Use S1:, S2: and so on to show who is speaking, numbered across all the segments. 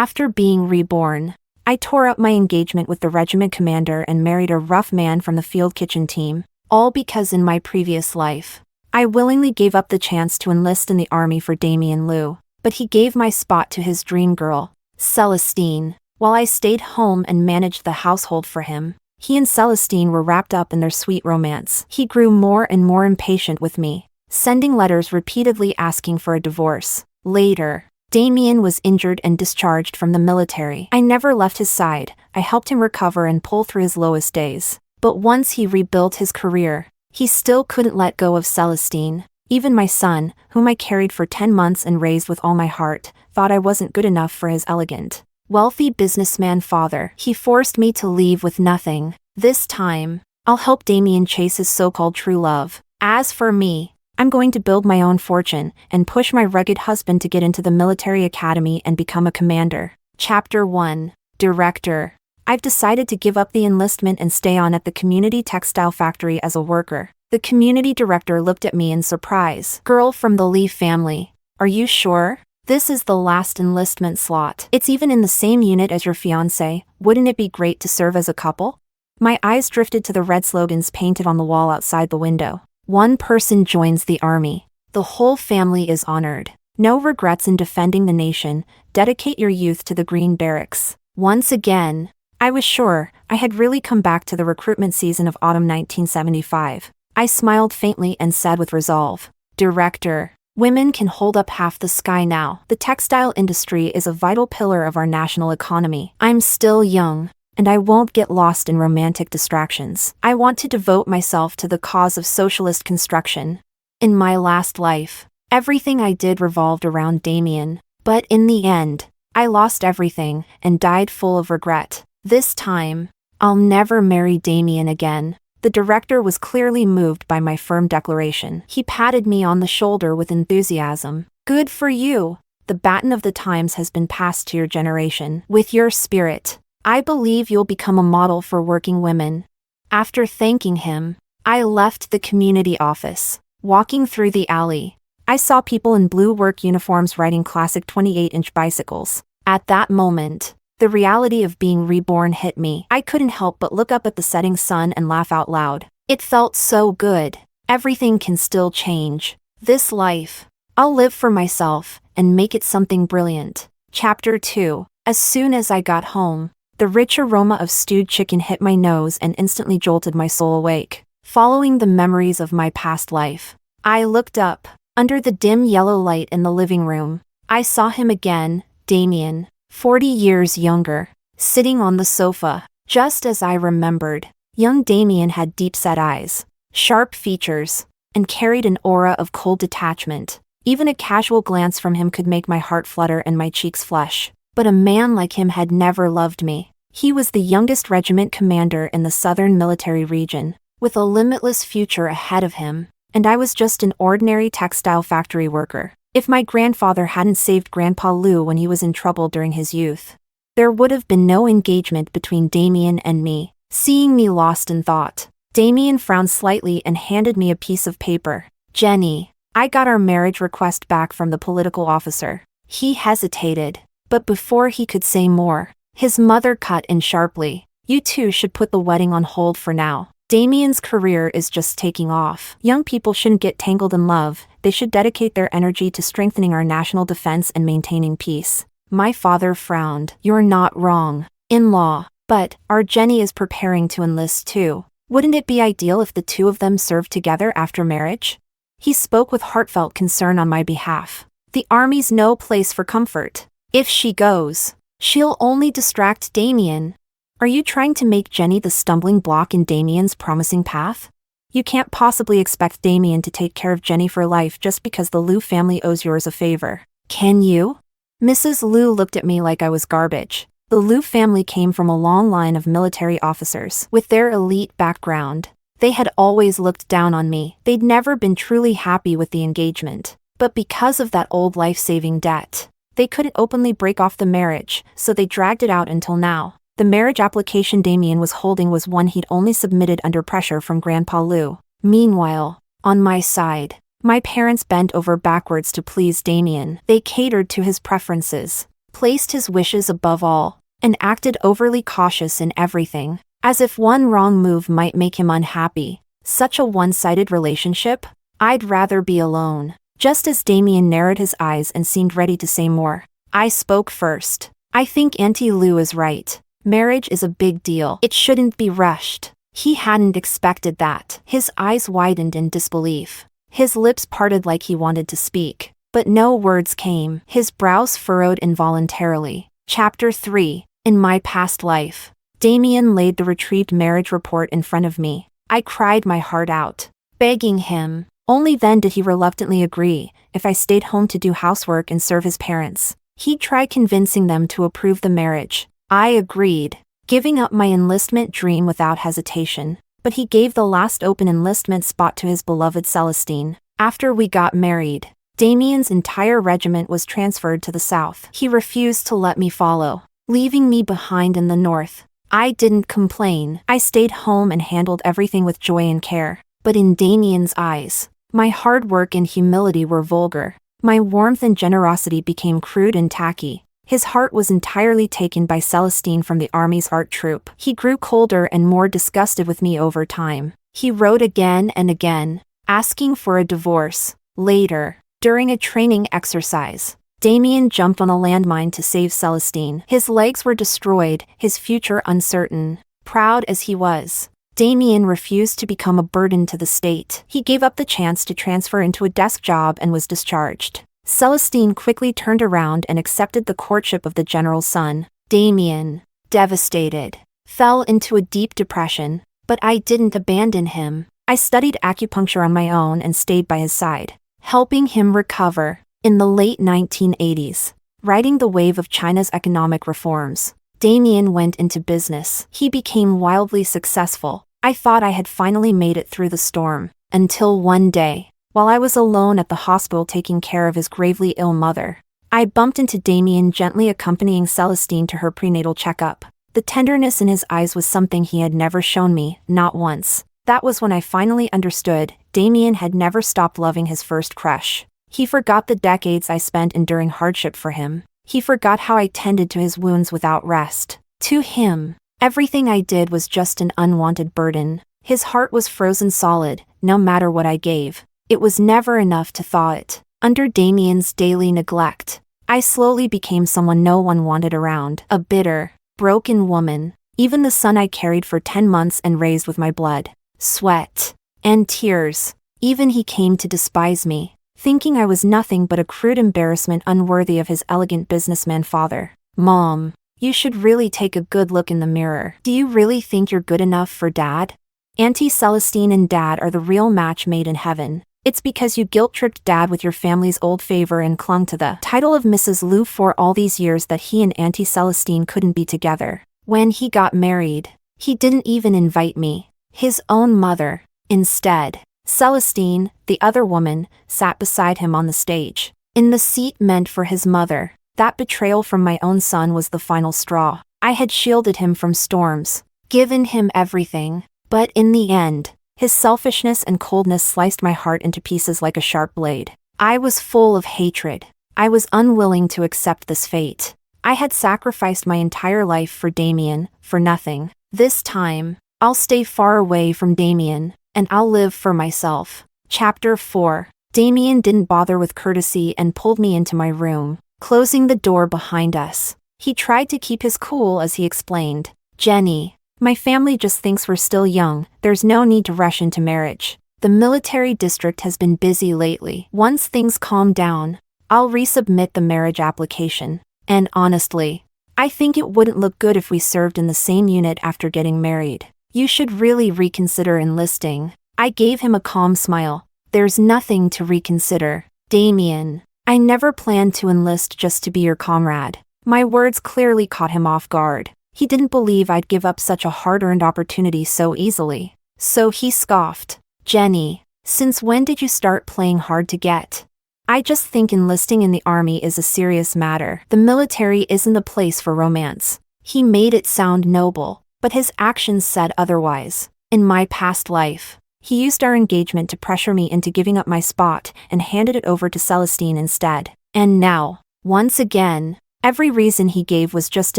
S1: After being reborn, I tore up my engagement with the regiment commander and married a rough man from the field kitchen team, all because in my previous life, I willingly gave up the chance to enlist in the army for Damian Lu, but he gave my spot to his dream girl, Celestine, while I stayed home and managed the household for him. He and Celestine were wrapped up in their sweet romance. He grew more and more impatient with me, sending letters repeatedly asking for a divorce. Later, Damian was injured and discharged from the military. I never left his side. I helped him recover and pull through his lowest days. But once he rebuilt his career, he still couldn't let go of Celestine. Even my son, whom I carried for 10 months and raised with all my heart, thought I wasn't good enough for his elegant, wealthy businessman father. He forced me to leave with nothing. This time, I'll help Damian chase his so-called true love. As for me, I'm going to build my own fortune and push my rugged husband to get into the military academy and become a commander. Chapter 1. Director. I've decided to give up the enlistment and stay on at the community textile factory as a worker. The community director looked at me in surprise. Girl from the Lee family, are you sure? This is the last enlistment slot. It's even in the same unit as your fiancé. Wouldn't it be great to serve as a couple? My eyes drifted to the red slogans painted on the wall outside the window. One person joins the army. The whole family is honored. No regrets in defending the nation. Dedicate your youth to the Green Barracks. Once again, I was sure I had really come back to the recruitment season of autumn 1975. I smiled faintly and said with resolve, Director, women can hold up half the sky now. The textile industry is a vital pillar of our national economy. I'm still young, and I won't get lost in romantic distractions. I want to devote myself to the cause of socialist construction. In my last life, everything I did revolved around Damian, but in the end, I lost everything and died full of regret. This time, I'll never marry Damian again. The director was clearly moved by my firm declaration. He patted me on the shoulder with enthusiasm. Good for you. The baton of the times has been passed to your generation. With your spirit, I believe you'll become a model for working women. After thanking him, I left the community office. Walking through the alley, I saw people in blue work uniforms riding classic 28-inch bicycles. At that moment, the reality of being reborn hit me. I couldn't help but look up at the setting sun and laugh out loud. It felt so good. Everything can still change. This life, I'll live for myself and make it something brilliant. Chapter 2. As soon as I got home, the rich aroma of stewed chicken hit my nose and instantly jolted my soul awake. Following the memories of my past life, I looked up. Under the dim yellow light in the living room, I saw him again, Damian, 40 years younger, sitting on the sofa. Just as I remembered, young Damian had deep-set eyes, sharp features, and carried an aura of cold detachment. Even a casual glance from him could make my heart flutter and my cheeks flush. But a man like him had never loved me. He was the youngest regiment commander in the southern military region, with a limitless future ahead of him, and I was just an ordinary textile factory worker. If my grandfather hadn't saved Grandpa Lu when he was in trouble during his youth, there would have been no engagement between Damian and me. Seeing me lost in thought, Damian frowned slightly and handed me a piece of paper. Jenny, I got our marriage request back from the political officer. He hesitated, but before he could say more, his mother cut in sharply. You two should put the wedding on hold for now. Damian's career is just taking off. Young people shouldn't get tangled in love. They should dedicate their energy to strengthening our national defense and maintaining peace. My father frowned. You're not wrong, in-law, but our Jenny is preparing to enlist too. Wouldn't it be ideal if the two of them served together after marriage? He spoke with heartfelt concern on my behalf. The army's no place for comfort. If she goes, she'll only distract Damian. Are you trying to make Jenny the stumbling block in Damian's promising path? You can't possibly expect Damian to take care of Jenny for life just because the Lu family owes yours a favor. Can you? Mrs. Lu looked at me like I was garbage. The Lu family came from a long line of military officers. With their elite background, they had always looked down on me. They'd never been truly happy with the engagement. But because of that old life-saving debt, they couldn't openly break off the marriage, so they dragged it out until now. The marriage application Damian was holding was one he'd only submitted under pressure from Grandpa Lu. Meanwhile, on my side, my parents bent over backwards to please Damian. They catered to his preferences. placed his wishes above all, and acted overly cautious in everything, as if one wrong move might make him unhappy. Such a one-sided relationship? I'd rather be alone. Just as Damian narrowed his eyes and seemed ready to say more, I spoke first. I think Auntie Lu is right. Marriage is a big deal. It shouldn't be rushed. He hadn't expected that. His eyes widened in disbelief. His lips parted like he wanted to speak, but no words came. His brows furrowed involuntarily. Chapter 3. In my past life. Damian laid the retrieved marriage report in front of me. I cried my heart out, begging him. Only then did he reluctantly agree if I stayed home to do housework and serve his parents. He'd try convincing them to approve the marriage. I agreed, giving up my enlistment dream without hesitation, but he gave the last open enlistment spot to his beloved Celestine. After we got married, Damian's entire regiment was transferred to the south. He refused to let me follow, leaving me behind in the north. I didn't complain. I stayed home and handled everything with joy and care. But in Damian's eyes, my hard work and humility were vulgar. My warmth and generosity became crude and tacky. His heart was entirely taken by Celestine from the army's art troop. He grew colder and more disgusted with me over time. He wrote again and again, asking for a divorce. Later, during a training exercise, Damian jumped on a landmine to save Celestine. His legs were destroyed, his future uncertain. Proud as he was, Damian refused to become a burden to the state. He gave up the chance to transfer into a desk job and was discharged. Celestine quickly turned around and accepted the courtship of the general's son. Damian, devastated, fell into a deep depression, but I didn't abandon him. I studied acupuncture on my own and stayed by his side, helping him recover. In the late 1980s, riding the wave of China's economic reforms, Damian went into business. He became wildly successful. I thought I had finally made it through the storm, until one day, while I was alone at the hospital taking care of his gravely ill mother, I bumped into Damian gently accompanying Celestine to her prenatal checkup. The tenderness in his eyes was something he had never shown me, not once. That was when I finally understood Damian had never stopped loving his first crush. He forgot the decades I spent enduring hardship for him. He forgot how I tended to his wounds without rest. To him, everything I did was just an unwanted burden. His heart was frozen solid, no matter what I gave. It was never enough to thaw it. Under Damian's daily neglect, I slowly became someone no one wanted around. A bitter, broken woman. Even the son I carried for 10 months and raised with my blood, sweat, and tears. Even he came to despise me, thinking I was nothing but a crude embarrassment unworthy of his elegant businessman father. Mom, you should really take a good look in the mirror. Do you really think you're good enough for Dad? Auntie Celestine and Dad are the real match made in heaven. It's because you guilt-tripped Dad with your family's old favor and clung to the title of Mrs. Lu for all these years that he and Auntie Celestine couldn't be together. When he got married, he didn't even invite me, his own mother. Instead, Celestine, the other woman, sat beside him on the stage, in the seat meant for his mother. That betrayal from my own son was the final straw. I had shielded him from storms, given him everything, but in the end, his selfishness and coldness sliced my heart into pieces like a sharp blade. I was full of hatred. I was unwilling to accept this fate. I had sacrificed my entire life for Damian, for nothing. This time, I'll stay far away from Damian, and I'll live for myself. Chapter 4. Damian didn't bother with courtesy and pulled me into my room, closing the door behind us. He tried to keep his cool as he explained. Jenny, my family just thinks we're still young. There's no need to rush into marriage. The military district has been busy lately. Once things calm down, I'll resubmit the marriage application. And honestly, I think it wouldn't look good if we served in the same unit after getting married. You should really reconsider enlisting. I gave him a calm smile. There's nothing to reconsider. Damian, I never planned to enlist just to be your comrade. My words clearly caught him off guard. He didn't believe I'd give up such a hard-earned opportunity so easily. So he scoffed. Jenny, since when did you start playing hard to get? I just think enlisting in the army is a serious matter. The military isn't the place for romance. He made it sound noble, but his actions said otherwise. In my past life, he used our engagement to pressure me into giving up my spot and handed it over to Celestine instead. And now, once again, Every reason he gave was just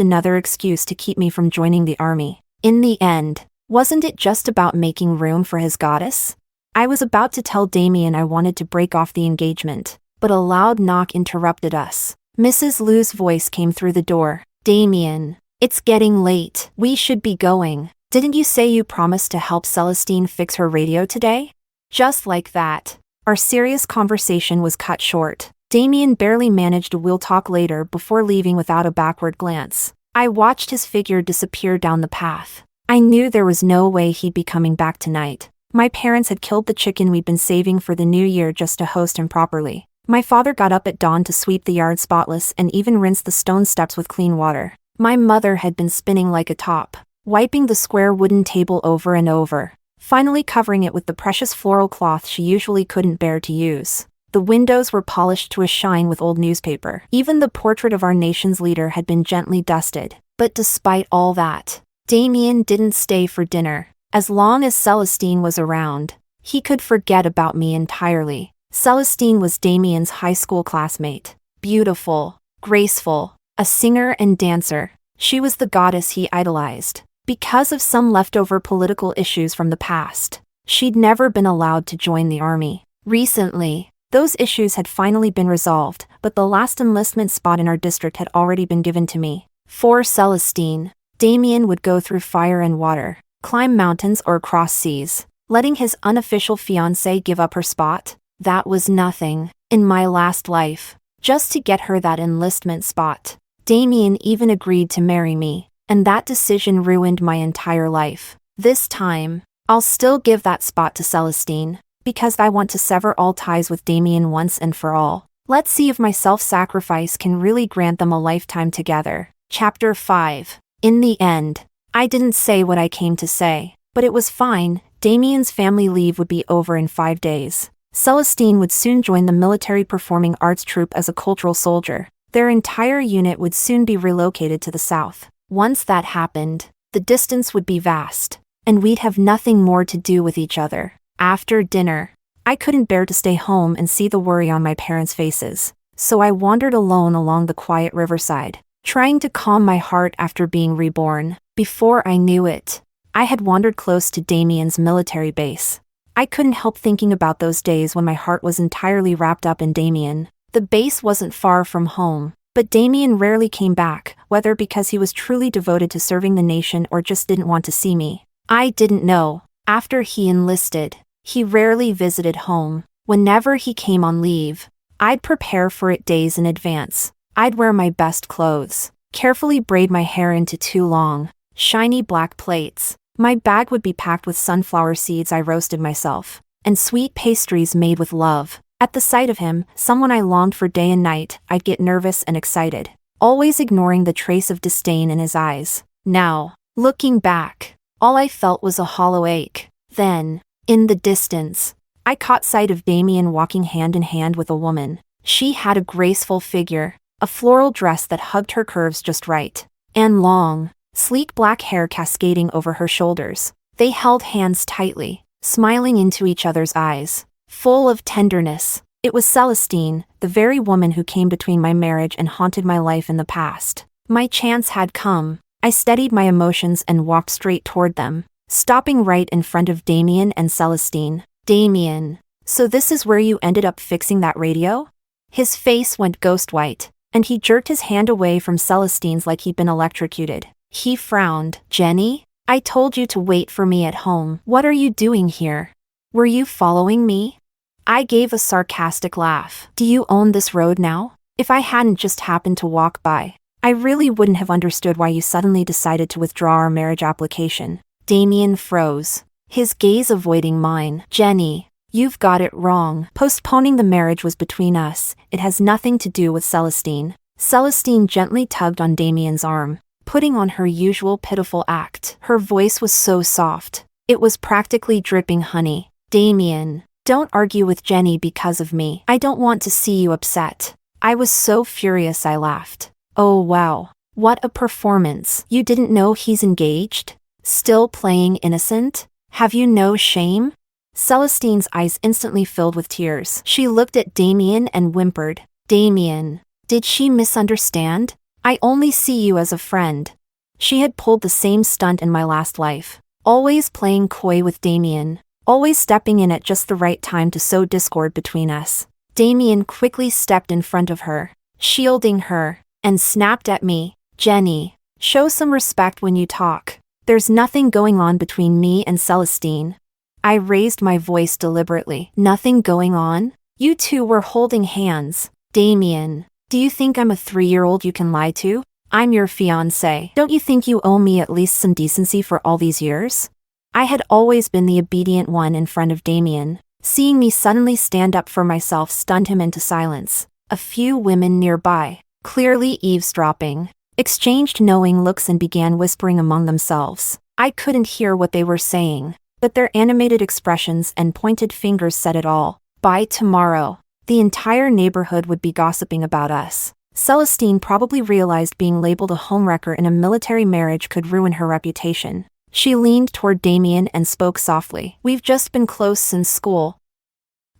S1: another excuse to keep me from joining the army. In the end, wasn't it just about making room for his goddess? I was about to tell Damian I wanted to break off the engagement, but a loud knock interrupted us. Mrs. Lu's voice came through the door. Damian, it's getting late. We should be going. Didn't you say you promised to help Celestine fix her radio today? Just like that, our serious conversation was cut short. Damian barely managed a "we'll talk later" before leaving without a backward glance. I watched his figure disappear down the path. I knew there was no way he'd be coming back tonight. My parents had killed the chicken we'd been saving for the new year just to host him properly. My father got up at dawn to sweep the yard spotless and even rinse the stone steps with clean water. My mother had been spinning like a top, wiping the square wooden table over and over, finally covering it with the precious floral cloth she usually couldn't bear to use. The windows were polished to a shine with old newspaper. Even the portrait of our nation's leader had been gently dusted. But despite all that, Damian didn't stay for dinner. As long as Celestine was around, he could forget about me entirely. Celestine was Damian's high school classmate. Beautiful, graceful, a singer and dancer. She was the goddess he idolized. Because of some leftover political issues from the past, she'd never been allowed to join the army. Recently, those issues had finally been resolved, but the last enlistment spot in our district had already been given to me. For Celestine, Damian would go through fire and water, climb mountains or cross seas, letting his unofficial fiancée give up her spot. That was nothing, in my last life, just to get her that enlistment spot. Damian even agreed to marry me, and that decision ruined my entire life. This time, I'll still give that spot to Celestine, because I want to sever all ties with Damian once and for all. Let's see if my self-sacrifice can really grant them a lifetime together. Chapter 5. In the end, I didn't say what I came to say, but it was fine. Damian's family leave would be over in 5 days. Celestine would soon join the military performing arts troupe as a cultural soldier. Their entire unit would soon be relocated to the south. Once that happened, the distance would be vast, and we'd have nothing more to do with each other. After dinner, I couldn't bear to stay home and see the worry on my parents' faces, so I wandered alone along the quiet riverside, trying to calm my heart after being reborn. Before I knew it, I had wandered close to Damian's military base. I couldn't help thinking about those days when my heart was entirely wrapped up in Damian. The base wasn't far from home, but Damian rarely came back, whether because he was truly devoted to serving the nation or just didn't want to see me. I didn't know. After he enlisted, he rarely visited home. Whenever he came on leave, I'd prepare for it days in advance. I'd wear my best clothes, carefully braid my hair into 2 long, shiny black plaits. My bag would be packed with sunflower seeds I roasted myself, and sweet pastries made with love. At the sight of him, someone I longed for day and night, I'd get nervous and excited, always ignoring the trace of disdain in his eyes. Now, looking back, all I felt was a hollow ache. Then, in the distance, I caught sight of Damian walking hand in hand with a woman. She had a graceful figure, a floral dress that hugged her curves just right, and long, sleek black hair cascading over her shoulders. They held hands tightly, smiling into each other's eyes, full of tenderness. It was Celestine, the very woman who came between my marriage and haunted my life in the past. My chance had come. I steadied my emotions and walked straight toward them, stopping right in front of Damian and Celestine. Damian, so this is where you ended up fixing that radio? His face went ghost white, and he jerked his hand away from Celestine's like he'd been electrocuted. He frowned. Jenny, I told you to wait for me at home. What are you doing here? Were you following me? I gave a sarcastic laugh. Do you own this road now? If I hadn't just happened to walk by, I really wouldn't have understood why you suddenly decided to withdraw our marriage application. Damian froze, his gaze avoiding mine. Jenny, you've got it wrong. Postponing the marriage was between us. It has nothing to do with Celestine. Celestine gently tugged on Damian's arm, putting on her usual pitiful act. Her voice was so soft, it was practically dripping honey. Damian, don't argue with Jenny because of me. I don't want to see you upset. I was so furious I laughed. Oh wow, what a performance. You didn't know he's engaged? Still playing innocent? Have you no shame? Celestine's eyes instantly filled with tears. She looked at Damian and whimpered. Damian, did she misunderstand? I only see you as a friend. She had pulled the same stunt in my last life. Always playing coy with Damian. Always stepping in at just the right time to sow discord between us. Damian quickly stepped in front of her, shielding her, and snapped at me. Jenny, show some respect when you talk. There's nothing going on between me and Celestine. I raised my voice deliberately. Nothing going on? You two were holding hands. Damian, do you think I'm a 3-year-old you can lie to? I'm your fiancé. Don't you think you owe me at least some decency for all these years? I had always been the obedient one in front of Damian. Seeing me suddenly stand up for myself stunned him into silence. A few women nearby, clearly eavesdropping, exchanged knowing looks and began whispering among themselves. I couldn't hear what they were saying, but their animated expressions and pointed fingers said it all. By tomorrow, the entire neighborhood would be gossiping about us. Celestine probably realized being labeled a homewrecker in a military marriage could ruin her reputation. She leaned toward Damian and spoke softly. We've just been close since school.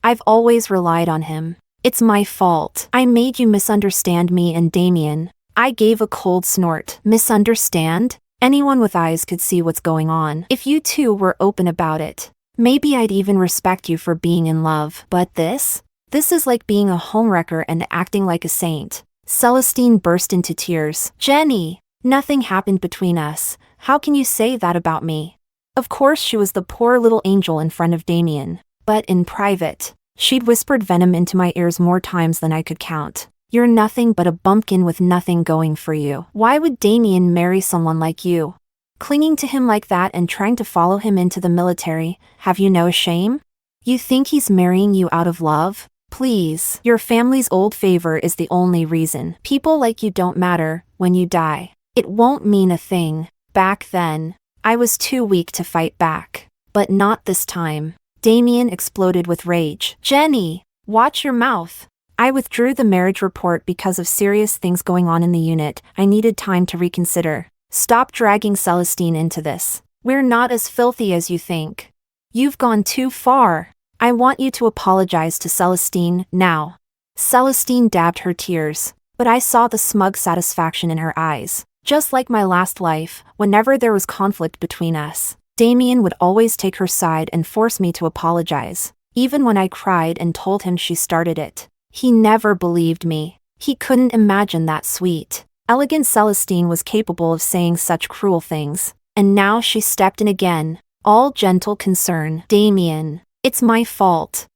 S1: I've always relied on him. It's my fault. I made you misunderstand me and Damian. I gave a cold snort. Misunderstand? Anyone with eyes could see what's going on. If you two were open about it, maybe I'd even respect you for being in love. But this is like being a homewrecker and acting like a saint. Celestine burst into tears. Jenny, nothing happened between us. How can you say that about me? Of course she was the poor little angel in front of Damian. But in private, she'd whispered venom into my ears more times than I could count. You're nothing but a bumpkin with nothing going for you. Why would Damian marry someone like you? Clinging to him like that and trying to follow him into the military, have you no shame? You think he's marrying you out of love? Please, your family's old favor is the only reason. People like you don't matter when you die. It won't mean a thing. Back then, I was too weak to fight back. But not this time. Damian exploded with rage. Jenny, watch your mouth. I withdrew the marriage report because of serious things going on in the unit. I needed time to reconsider. Stop dragging Celestine into this. We're not as filthy as you think. You've gone too far. I want you to apologize to Celestine now. Celestine dabbed her tears, but I saw the smug satisfaction in her eyes. Just like my last life, whenever there was conflict between us, Damian would always take her side and force me to apologize, even when I cried and told him she started it. He never believed me. He couldn't imagine that sweet, elegant Celestine was capable of saying such cruel things. And now she stepped in again, all gentle concern. Damian, it's my fault.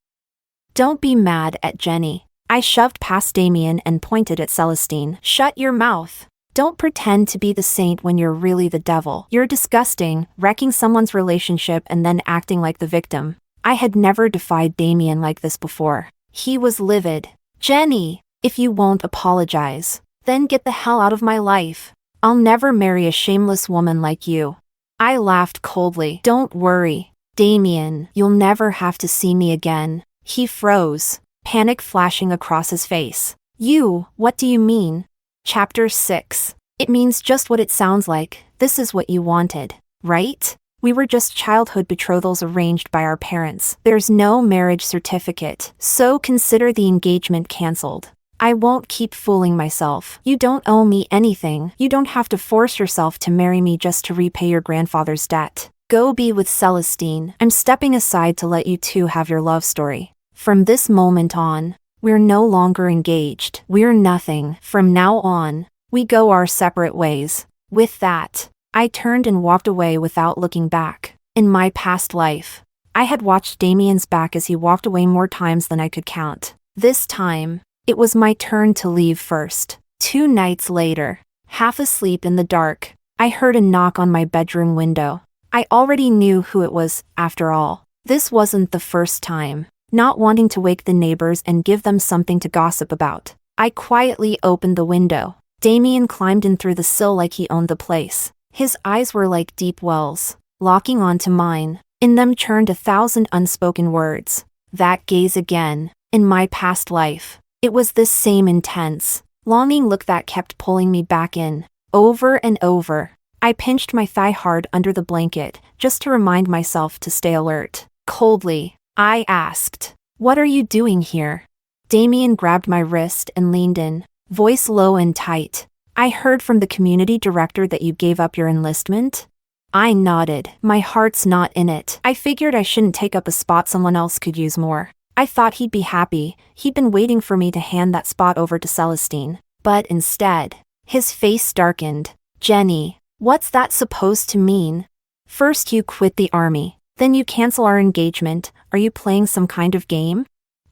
S1: Don't be mad at Jenny. I shoved past Damian and pointed at Celestine. Shut your mouth. Don't pretend to be the saint when you're really the devil. You're disgusting, wrecking someone's relationship and then acting like the victim. I had never defied Damian like this before. He was livid. Jenny, if you won't apologize, then get the hell out of my life. I'll never marry a shameless woman like you. I laughed coldly. Don't worry, Damian, you'll never have to see me again. He froze, panic flashing across his face. What do you mean? Chapter 6. It means just what it sounds like. This is what you wanted, right? We were just childhood betrothals arranged by our parents. There's no marriage certificate, so consider the engagement cancelled. I won't keep fooling myself. You don't owe me anything. You don't have to force yourself to marry me just to repay your grandfather's debt. Go be with Celestine. I'm stepping aside to let you two have your love story. From this moment on, we're no longer engaged. We're nothing. From now on, we go our separate ways. With that, I turned and walked away without looking back. In my past life, I had watched Damian's back as he walked away more times than I could count. This time, it was my turn to leave first. 2 nights later, half asleep in the dark, I heard a knock on my bedroom window. I already knew who it was, after all. This wasn't the first time. Not wanting to wake the neighbors and give them something to gossip about, I quietly opened the window. Damian climbed in through the sill like he owned the place. His eyes were like deep wells, locking onto mine. In them churned 1,000 unspoken words. That gaze again. In my past life, it was this same intense, longing look that kept pulling me back in, over and over. I pinched my thigh hard under the blanket, just to remind myself to stay alert. Coldly, I asked, "What are you doing here?" Damian grabbed my wrist and leaned in, voice low and tight. I heard from the community director that you gave up your enlistment? I nodded. My heart's not in it. I figured I shouldn't take up a spot someone else could use more. I thought he'd be happy. He'd been waiting for me to hand that spot over to Celestine. But instead, his face darkened. Jenny, what's that supposed to mean? First you quit the army, then you cancel our engagement. Are you playing some kind of game?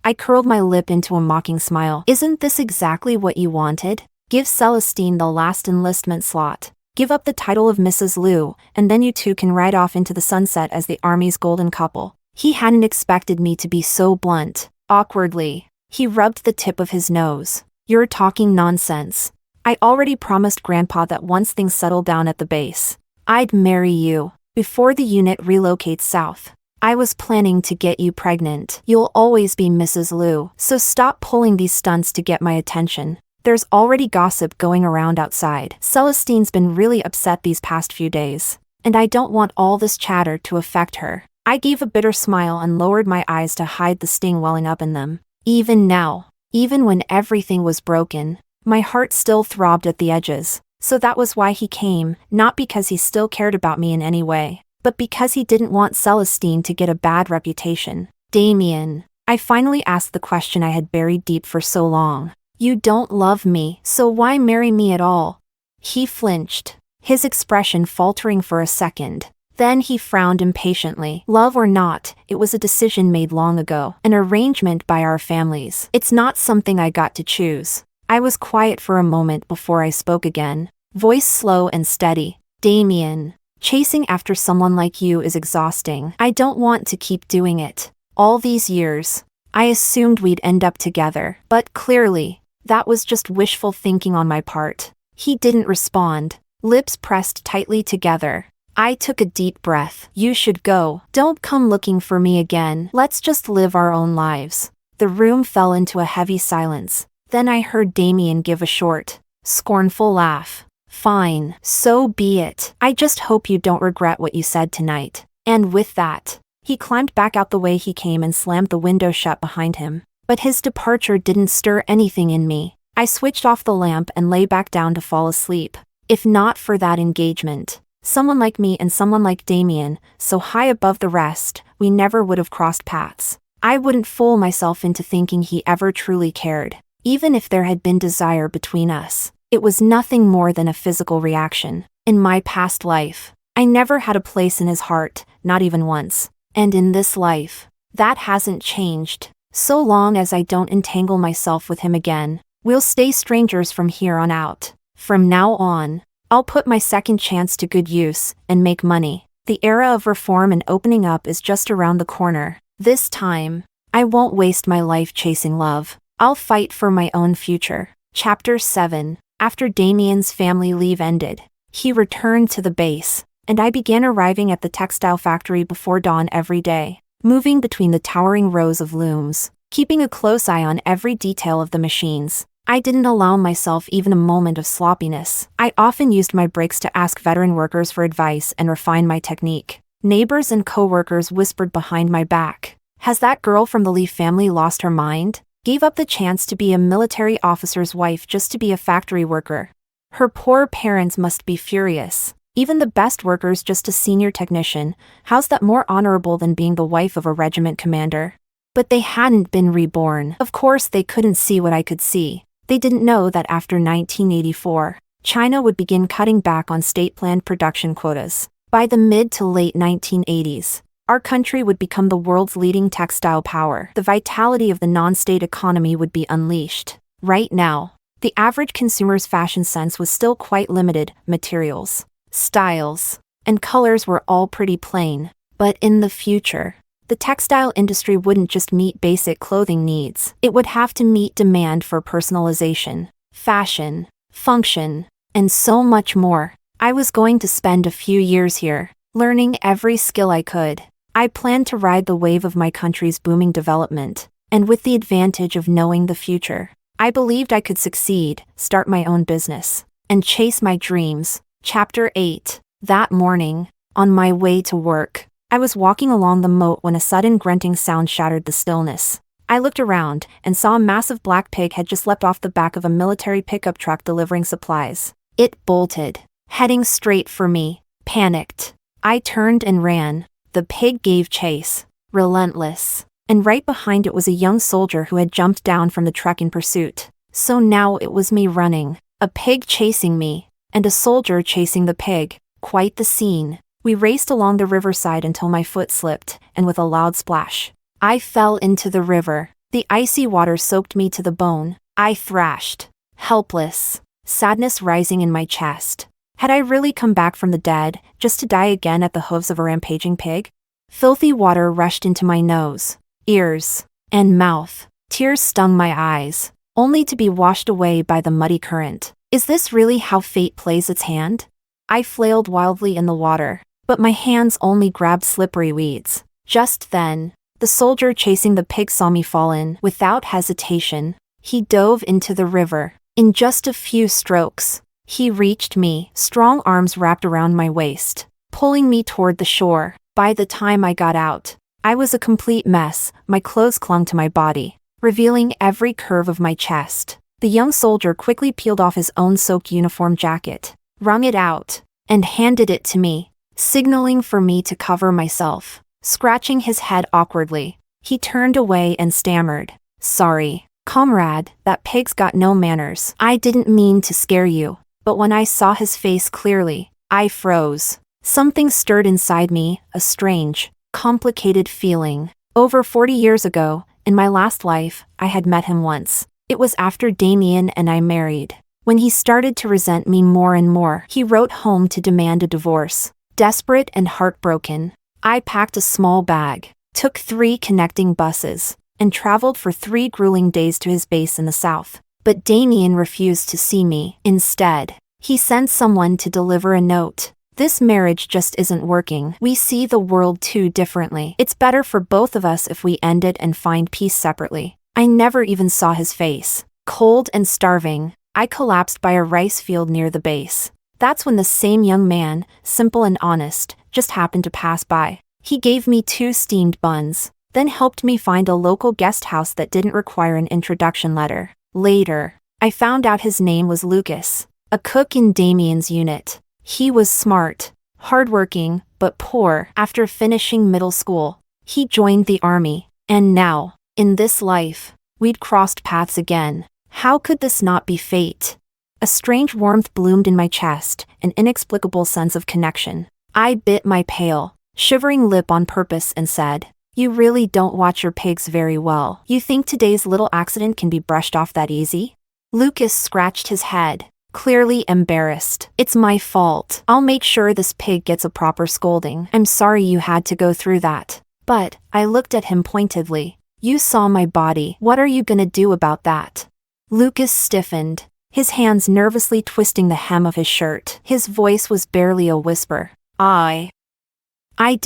S1: I curled my lip into a mocking smile. Isn't this exactly what you wanted? Give Celestine the last enlistment slot. Give up the title of Mrs. Lu, and then you two can ride off into the sunset as the army's golden couple. He hadn't expected me to be so blunt. Awkwardly, he rubbed the tip of his nose. You're talking nonsense. I already promised Grandpa that once things settled down at the base, I'd marry you, before the unit relocates south. I was planning to get you pregnant. You'll always be Mrs. Lu, so stop pulling these stunts to get my attention. There's already gossip going around outside. Celestine's been really upset these past few days, and I don't want all this chatter to affect her. I gave a bitter smile and lowered my eyes to hide the sting welling up in them. Even now, even when everything was broken, my heart still throbbed at the edges. So that was why he came, not because he still cared about me in any way, but because he didn't want Celestine to get a bad reputation. Damian, I finally asked the question I had buried deep for so long. You don't love me, so why marry me at all? He flinched, his expression faltering for a second. Then he frowned impatiently. Love or not, it was a decision made long ago, an arrangement by our families. It's not something I got to choose. I was quiet for a moment before I spoke again, voice slow and steady. Damian, chasing after someone like you is exhausting. I don't want to keep doing it. All these years, I assumed we'd end up together, but clearly, that was just wishful thinking on my part. He didn't respond, lips pressed tightly together. I took a deep breath. You should go. Don't come looking for me again. Let's just live our own lives. The room fell into a heavy silence. Then I heard Damian give a short, scornful laugh. Fine, so be it. I just hope you don't regret what you said tonight. And with that, he climbed back out the way he came and slammed the window shut behind him. But his departure didn't stir anything in me. I switched off the lamp and lay back down to fall asleep. If not for that engagement, someone like me and someone like Damian, so high above the rest, we never would have crossed paths. I wouldn't fool myself into thinking he ever truly cared. Even if there had been desire between us, it was nothing more than a physical reaction. In my past life, I never had a place in his heart, not even once. And in this life, that hasn't changed. So long as I don't entangle myself with him again, we'll stay strangers from here on out. From now on, I'll put my second chance to good use and make money. The era of reform and opening up is just around the corner. This time, I won't waste my life chasing love. I'll fight for my own future. Chapter 7. After Damian's family leave ended, he returned to the base, and I began arriving at the textile factory before dawn every day, moving between the towering rows of looms, keeping a close eye on every detail of the machines. I didn't allow myself even a moment of sloppiness. I often used my breaks to ask veteran workers for advice and refine my technique. Neighbors and co-workers whispered behind my back, "Has that girl from the Lee family lost her mind? Gave up the chance to be a military officer's wife just to be a factory worker. Her poor parents must be furious. Even the best workers just a senior technician. How's that more honorable than being the wife of a regiment commander?" But they hadn't been reborn. Of course they couldn't see what I could see. They didn't know that after 1984, China would begin cutting back on state-planned production quotas. By the mid to late 1980s, our country would become the world's leading textile power. The vitality of the non-state economy would be unleashed. Right now, the average consumer's fashion sense was still quite limited. Materials, styles, and colors were all pretty plain. But in the future, the textile industry wouldn't just meet basic clothing needs. It would have to meet demand for personalization, fashion, function, and so much more. I was going to spend a few years here, learning every skill I could. I planned to ride the wave of my country's booming development, and with the advantage of knowing the future, I believed I could succeed, start my own business, and chase my dreams. Chapter 8. That morning, on my way to work, I was walking along the moat when a sudden grunting sound shattered the stillness. I looked around and saw a massive black pig had just leapt off the back of a military pickup truck delivering supplies. It bolted, heading straight for me. Panicked, I turned and ran. The pig gave chase, relentless, and right behind it was a young soldier who had jumped down from the truck in pursuit. So now it was me running, a pig chasing me, and a soldier chasing the pig. Quite the scene. We raced along the riverside until my foot slipped, and with a loud splash, I fell into the river. The icy water soaked me to the bone. I thrashed, helpless, sadness rising in my chest. Had I really come back from the dead, just to die again at the hooves of a rampaging pig? Filthy water rushed into my nose, ears, and mouth. Tears stung my eyes, only to be washed away by the muddy current. Is this really how fate plays its hand? I flailed wildly in the water, but my hands only grabbed slippery weeds. Just then, the soldier chasing the pig saw me fall in. Without hesitation, he dove into the river. In just a few strokes, he reached me, strong arms wrapped around my waist, pulling me toward the shore. By the time I got out, I was a complete mess. My clothes clung to my body, revealing every curve of my chest. The young soldier quickly peeled off his own soaked uniform jacket, wrung it out, and handed it to me, signaling for me to cover myself. Scratching his head awkwardly, he turned away and stammered, "Sorry, comrade, that pig's got no manners. I didn't mean to scare you." But when I saw his face clearly, I froze. Something stirred inside me, a strange, complicated feeling. Over 40 years ago, in my last life, I had met him once. It was after Damian and I married. When he started to resent me more and more, he wrote home to demand a divorce. Desperate and heartbroken, I packed a small bag, took 3 connecting buses, and traveled for 3 grueling days to his base in the south. But Damian refused to see me. Instead, he sent someone to deliver a note. "This marriage just isn't working. We see the world too differently. It's better for both of us if we end it and find peace separately." I never even saw his face. Cold and starving, I collapsed by a rice field near the base. That's when the same young man, simple and honest, just happened to pass by. He gave me 2 steamed buns, then helped me find a local guest house that didn't require an introduction letter. Later, I found out his name was Lucas, a cook in Damian's unit. He was smart, hardworking, but poor. After finishing middle school, he joined the army, and now, in this life, we'd crossed paths again. How could this not be fate? A strange warmth bloomed in my chest, an inexplicable sense of connection. I bit my pale, shivering lip on purpose and said, "You really don't watch your pigs very well. You think today's little accident can be brushed off that easy?" Lucas scratched his head, clearly embarrassed. "It's my fault. I'll make sure this pig gets a proper scolding. I'm sorry you had to go through that." But, I looked at him pointedly. "You saw my body. What are you gonna do about that?" Lucas stiffened, his hands nervously twisting the hem of his shirt. His voice was barely a whisper. I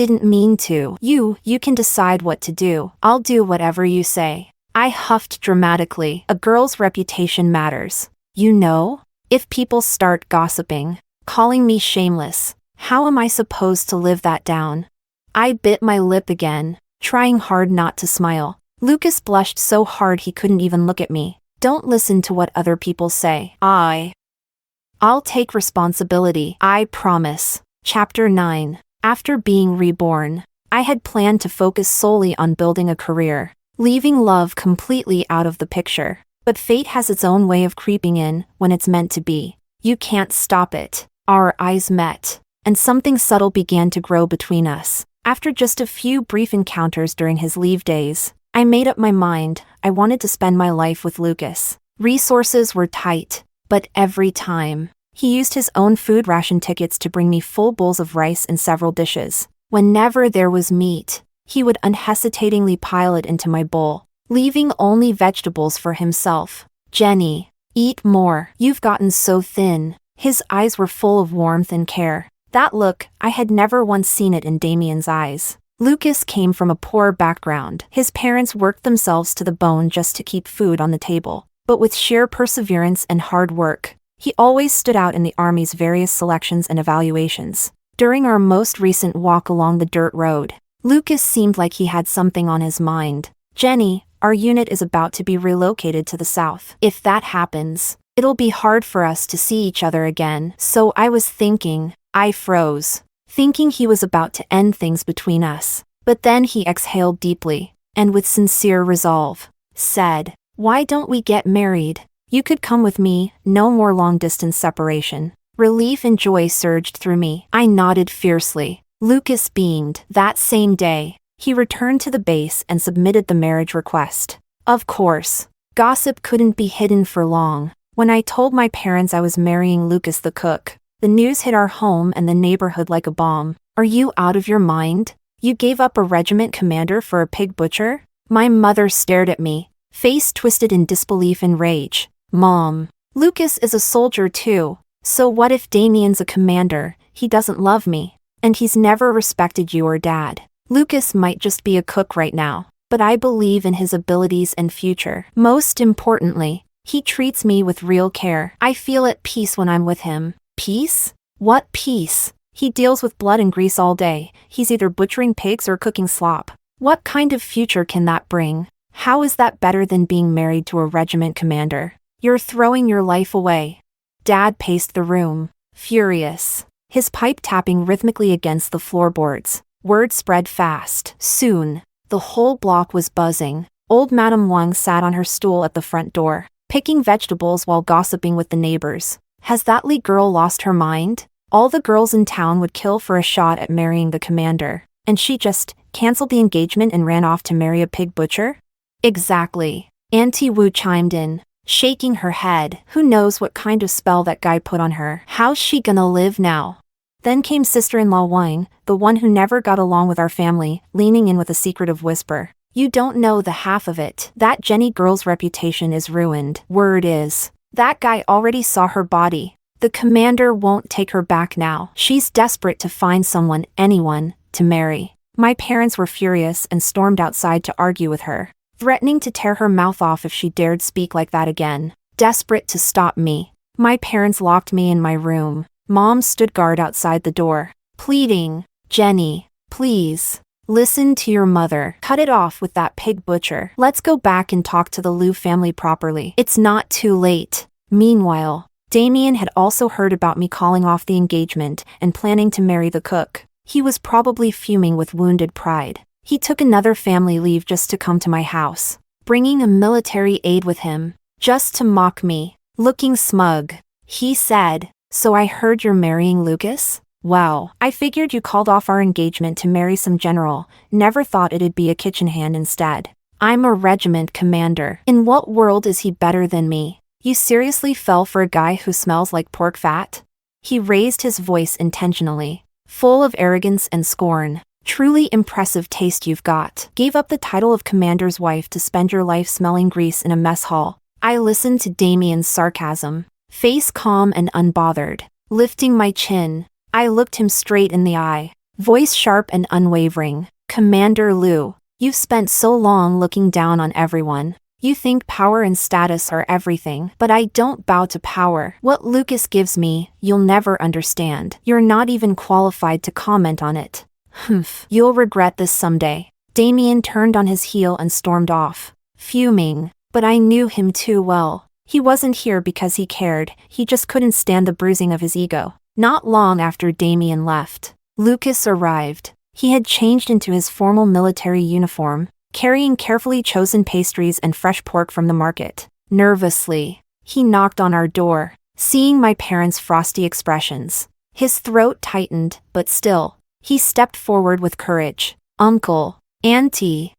S1: didn't mean to. You can decide what to do. I'll do whatever you say." I huffed dramatically. "A girl's reputation matters. You know? If people start gossiping, calling me shameless, how am I supposed to live that down?" I bit my lip again, trying hard not to smile. Lucas blushed so hard he couldn't even look at me. "Don't listen to what other people say. I'll take responsibility. I promise." Chapter 9. After being reborn, I had planned to focus solely on building a career, leaving love completely out of the picture. But fate has its own way of creeping in when it's meant to be. You can't stop it. Our eyes met, and something subtle began to grow between us. After just a few brief encounters during his leave days, I made up my mind. I wanted to spend my life with Lucas. Resources were tight, but every time, he used his own food ration tickets to bring me full bowls of rice and several dishes. Whenever there was meat, he would unhesitatingly pile it into my bowl, leaving only vegetables for himself. "Jenny, eat more. You've gotten so thin." His eyes were full of warmth and care. That look, I had never once seen it in Damian's eyes. Lucas came from a poor background. His parents worked themselves to the bone just to keep food on the table. But with sheer perseverance and hard work, he always stood out in the Army's various selections and evaluations. During our most recent walk along the dirt road, Lucas seemed like he had something on his mind. "Jenny, Our unit is about to be relocated to the south. If that happens, it'll be hard for us to see each other again. So I was thinking. I froze, thinking he was about to end things between us. But then he exhaled deeply, and with sincere resolve, said, "Why don't we get married? You could come with me, no more long-distance separation." Relief and joy surged through me. I nodded fiercely. Lucas beamed. That same day, he returned to the base and submitted the marriage request. Of course, gossip couldn't be hidden for long. When I told my parents I was marrying Lucas the cook, the news hit our home and the neighborhood like a bomb. "Are you out of your mind? You gave up a regiment commander for a pig butcher?" My mother stared at me, face twisted in disbelief and rage. "Mom, Lucas is a soldier too. So what if Damian's a commander? He doesn't love me, and he's never respected you or Dad. Lucas might just be a cook right now, but I believe in his abilities and future. Most importantly, he treats me with real care. I feel at peace when I'm with him." Peace? What peace? He deals with blood and grease all day. He's either butchering pigs or cooking slop. What kind of future can that bring? How is that better than being married to a regiment commander? You're throwing your life away. Dad paced the room, furious, his pipe tapping rhythmically against the floorboards. Word spread fast. Soon, the whole block was buzzing. Old Madame Wang sat on her stool at the front door, picking vegetables while gossiping with the neighbors. Has that Lee girl lost her mind? All the girls in town would kill for a shot at marrying the commander, and she just canceled the engagement and ran off to marry a pig butcher? Exactly. Auntie Wu chimed in, shaking her head. Who knows what kind of spell that guy put on her? How's she gonna live now? Then came sister-in-law Wang, the one who never got along with our family, leaning in with a secretive whisper. You don't know the half of it. That Jenny girl's reputation is ruined. Word is, that guy already saw her body. The commander won't take her back now. She's desperate to find someone, anyone, to marry. My parents were furious and stormed outside to argue with her, threatening to tear her mouth off if she dared speak like that again. Desperate to stop me, my parents locked me in my room. Mom stood guard outside the door, pleading, Jenny, please, listen to your mother. Cut it off with that pig butcher. Let's go back and talk to the Lu family properly. It's not too late. Meanwhile, Damian had also heard about me calling off the engagement and planning to marry the cook. He was probably fuming with wounded pride. He took another family leave just to come to my house, bringing a military aide with him, just to mock me. Looking smug, he said, "So I heard you're marrying Lucas? Wow, I figured you called off our engagement to marry some general, never thought it'd be a kitchen hand instead. I'm a regiment commander. In what world is he better than me? You seriously fell for a guy who smells like pork fat?" He raised his voice intentionally, full of arrogance and scorn. Truly impressive taste you've got. Gave up the title of commander's wife to spend your life smelling grease in a mess hall. I listened to Damian's sarcasm, face calm and unbothered. Lifting my chin, I looked him straight in the eye, voice sharp and unwavering. Commander Lu, you've spent so long looking down on everyone. You think power and status are everything, but I don't bow to power. What Lucas gives me, you'll never understand. You're not even qualified to comment on it. Humph, you'll regret this someday. Damian turned on his heel and stormed off, fuming, but I knew him too well. He wasn't here because he cared, he just couldn't stand the bruising of his ego. Not long after Damian left, Lucas arrived. He had changed into his formal military uniform, carrying carefully chosen pastries and fresh pork from the market. Nervously, he knocked on our door, seeing my parents' frosty expressions. His throat tightened, but still, he stepped forward with courage. Uncle, Auntie,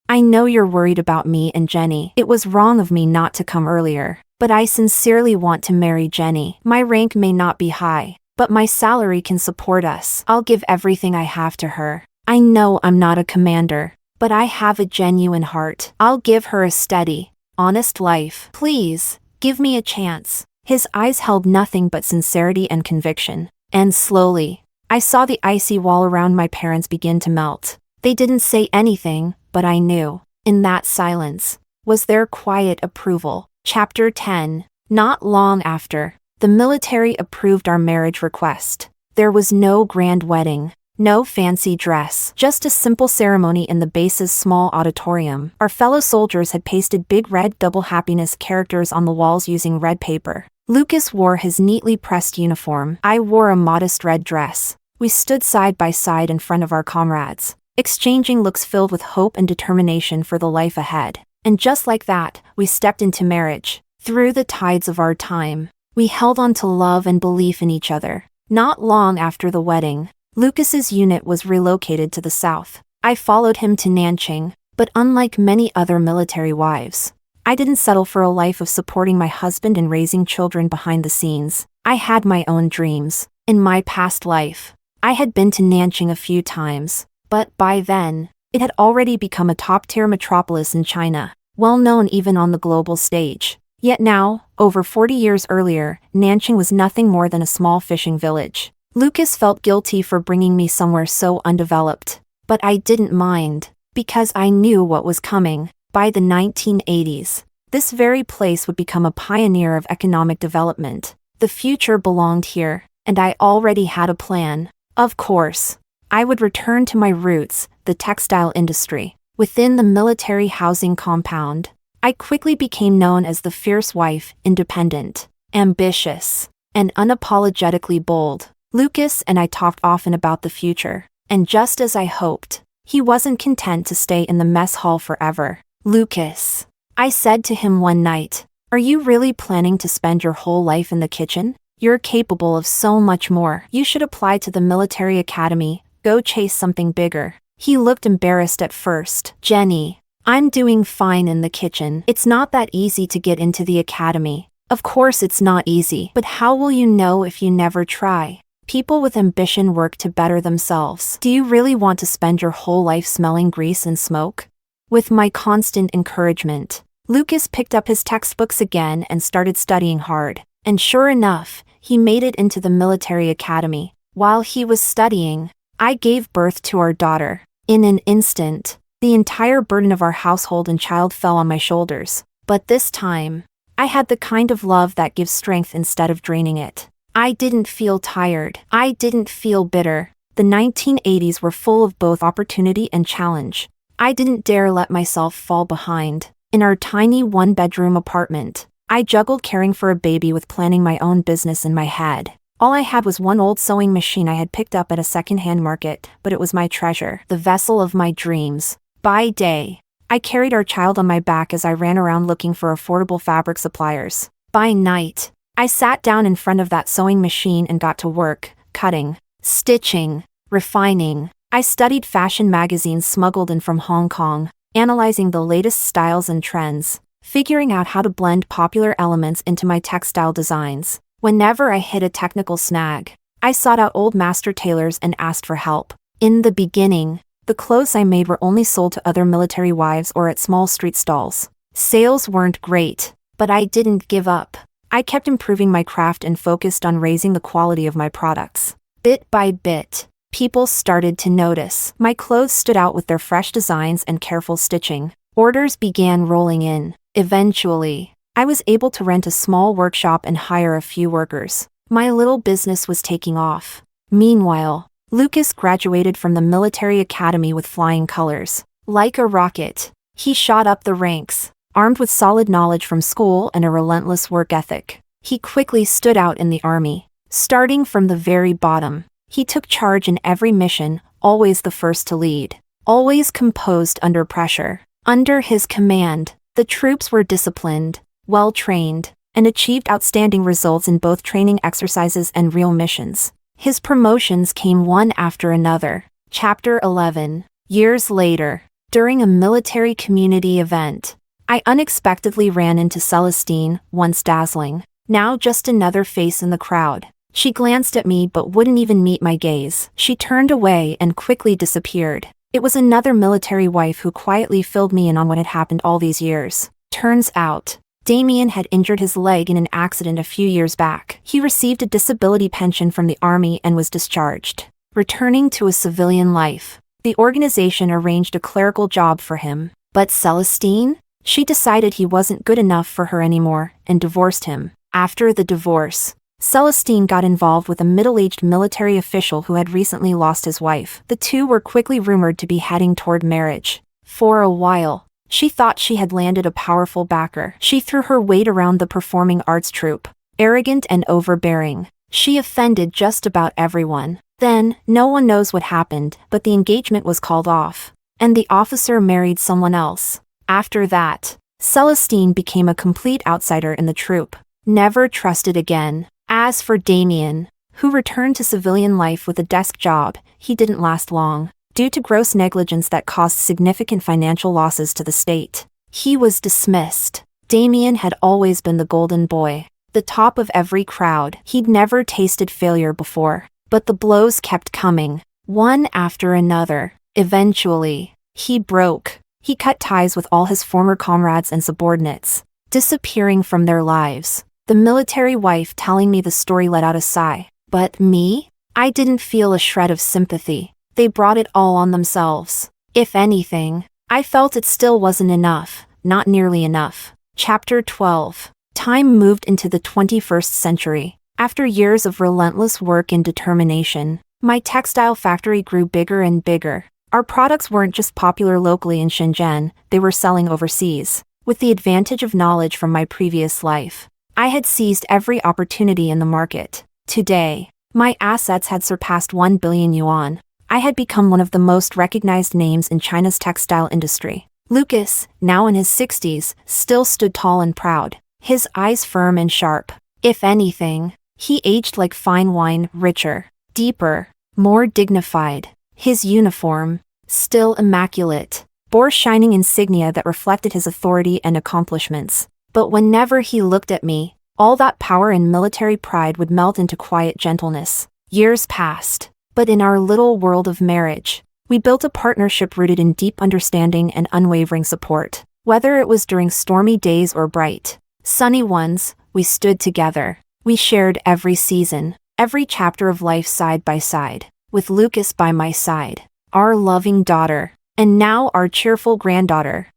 S1: I know you're worried about me and Jenny. It was wrong of me not to come earlier, but I sincerely want to marry Jenny. My rank may not be high, but my salary can support us. I'll give everything I have to her. I know I'm not a commander, but I have a genuine heart. I'll give her a steady, honest life. Please, give me a chance. His eyes held nothing but sincerity and conviction. And slowly, I saw the icy wall around my parents begin to melt. They didn't say anything, but I knew, in that silence, was their quiet approval. Chapter 10. Not long after, the military approved our marriage request. There was no grand wedding, No fancy dress, just a simple ceremony in the base's small auditorium. Our fellow soldiers had pasted big red double happiness characters on the walls using red paper. Lucas wore his neatly pressed uniform. I wore a modest red dress. We stood side by side in front of our comrades, exchanging looks filled with hope and determination for the life ahead. And just like that, we stepped into marriage. Through the tides of our time, we held on to love and belief in each other. Not long after the wedding, Lucas's unit was relocated to the south. I followed him to Nanjing, but unlike many other military wives, I didn't settle for a life of supporting my husband and raising children behind the scenes. I had my own dreams. In my past life, I had been to Nanjing a few times, but by then, it had already become a top-tier metropolis in China, well known even on the global stage. Yet now, over 40 years earlier, Nanjing was nothing more than a small fishing village. Lucas felt guilty for bringing me somewhere so undeveloped, but I didn't mind, because I knew what was coming. By the 1980s, this very place would become a pioneer of economic development. The future belonged here, and I already had a plan. Of course, I would return to my roots, the textile industry. Within the military housing compound, I quickly became known as the fierce wife, independent, ambitious, and unapologetically bold. Lucas and I talked often about the future, and just as I hoped, he wasn't content to stay in the mess hall forever. Lucas, I said to him one night, are you really planning to spend your whole life in the kitchen? You're capable of so much more. You should apply to the military academy, go chase something bigger. He looked embarrassed at first. Jenny, I'm doing fine in the kitchen. It's not that easy to get into the academy. Of course it's not easy, but how will you know if you never try? People with ambition work to better themselves. Do you really want to spend your whole life smelling grease and smoke? With my constant encouragement, Lucas picked up his textbooks again and started studying hard. And sure enough, he made it into the military academy. While he was studying, I gave birth to our daughter. In an instant, the entire burden of our household and child fell on my shoulders. But this time, I had the kind of love that gives strength instead of draining it. I didn't feel tired. I didn't feel bitter. The 1980s were full of both opportunity and challenge. I didn't dare let myself fall behind. In our tiny one-bedroom apartment, I juggled caring for a baby with planning my own business in my head. All I had was one old sewing machine I had picked up at a second-hand market, but it was my treasure, the vessel of my dreams. By day, I carried our child on my back as I ran around looking for affordable fabric suppliers. By night, I sat down in front of that sewing machine and got to work, cutting, stitching, refining. I studied fashion magazines smuggled in from Hong Kong, analyzing the latest styles and trends, figuring out how to blend popular elements into my textile designs. Whenever I hit a technical snag, I sought out old master tailors and asked for help. In the beginning, the clothes I made were only sold to other military wives or at small street stalls. Sales weren't great, but I didn't give up. I kept improving my craft and focused on raising the quality of my products. Bit by bit, people started to notice. My clothes stood out with their fresh designs and careful stitching. Orders began rolling in. Eventually, I was able to rent a small workshop and hire a few workers. My little business was taking off. Meanwhile, Lucas graduated from the military academy with flying colors. Like a rocket, he shot up the ranks, armed with solid knowledge from school and a relentless work ethic. He quickly stood out in the army. Starting from the very bottom, he took charge in every mission, always the first to lead, always composed under pressure. Under his command, the troops were disciplined, well-trained, and achieved outstanding results in both training exercises and real missions. His promotions came one after another. Chapter 11. Years later, during a military community event, I unexpectedly ran into Celestine, once dazzling, now just another face in the crowd. She glanced at me but wouldn't even meet my gaze. She turned away and quickly disappeared. It was another military wife who quietly filled me in on what had happened all these years. Turns out, Damian had injured his leg in an accident a few years back. He received a disability pension from the army and was discharged. Returning to a civilian life, the organization arranged a clerical job for him. But Celestine? She decided he wasn't good enough for her anymore and divorced him. After the divorce, Celestine got involved with a middle-aged military official who had recently lost his wife. The two were quickly rumored to be heading toward marriage. For a while, she thought she had landed a powerful backer. She threw her weight around the performing arts troupe. Arrogant and overbearing, she offended just about everyone. Then, no one knows what happened, but the engagement was called off, and the officer married someone else. After that, Celestine became a complete outsider in the troupe. Never trusted again. As for Damian, who returned to civilian life with a desk job, he didn't last long. Due to gross negligence that caused significant financial losses to the state, he was dismissed. Damian had always been the golden boy, the top of every crowd. He'd never tasted failure before, but the blows kept coming, one after another. Eventually, he broke. He cut ties with all his former comrades and subordinates, disappearing from their lives. The military wife telling me the story let out a sigh. But me? I didn't feel a shred of sympathy. They brought it all on themselves. If anything, I felt it still wasn't enough, not nearly enough. Chapter 12. Time moved into the 21st century. After years of relentless work and determination, my textile factory grew bigger and bigger. Our products weren't just popular locally in Shenzhen, they were selling overseas. With the advantage of knowledge from my previous life, I had seized every opportunity in the market. Today, my assets had surpassed 1 billion yuan. I had become one of the most recognized names in China's textile industry. Lucas, now in his 60s, still stood tall and proud, his eyes firm and sharp. If anything, he aged like fine wine, richer, deeper, more dignified. His uniform, still immaculate, bore shining insignia that reflected his authority and accomplishments. But whenever he looked at me, all that power and military pride would melt into quiet gentleness. Years passed, but in our little world of marriage, we built a partnership rooted in deep understanding and unwavering support. Whether it was during stormy days or bright, sunny ones, we stood together. We shared every season, every chapter of life side by side, with Lucas by my side, our loving daughter, and now our cheerful granddaughter.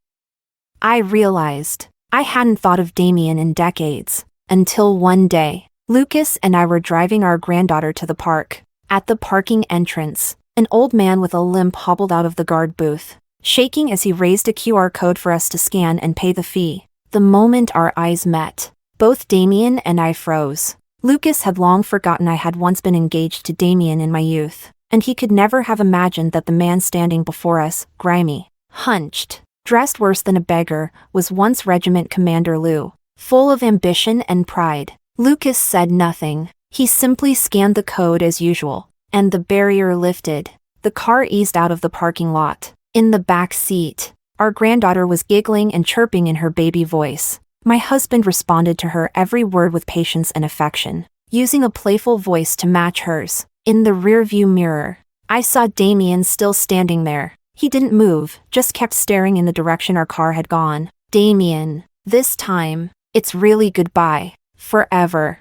S1: I realized I hadn't thought of Damian in decades, until one day, Lucas and I were driving our granddaughter to the park. At the parking entrance, an old man with a limp hobbled out of the guard booth, shaking as he raised a QR code for us to scan and pay the fee. The moment our eyes met, both Damian and I froze. Lucas had long forgotten I had once been engaged to Damian in my youth, and he could never have imagined that the man standing before us, grimy, hunched, dressed worse than a beggar, was once Regiment Commander Lu. Full of ambition and pride, Lucas said nothing. He simply scanned the code as usual, and the barrier lifted. The car eased out of the parking lot. In the back seat, our granddaughter was giggling and chirping in her baby voice. My husband responded to her every word with patience and affection, using a playful voice to match hers. In the rearview mirror, I saw Damian still standing there. He didn't move, just kept staring in the direction our car had gone. Damian, this time, it's really goodbye. Forever.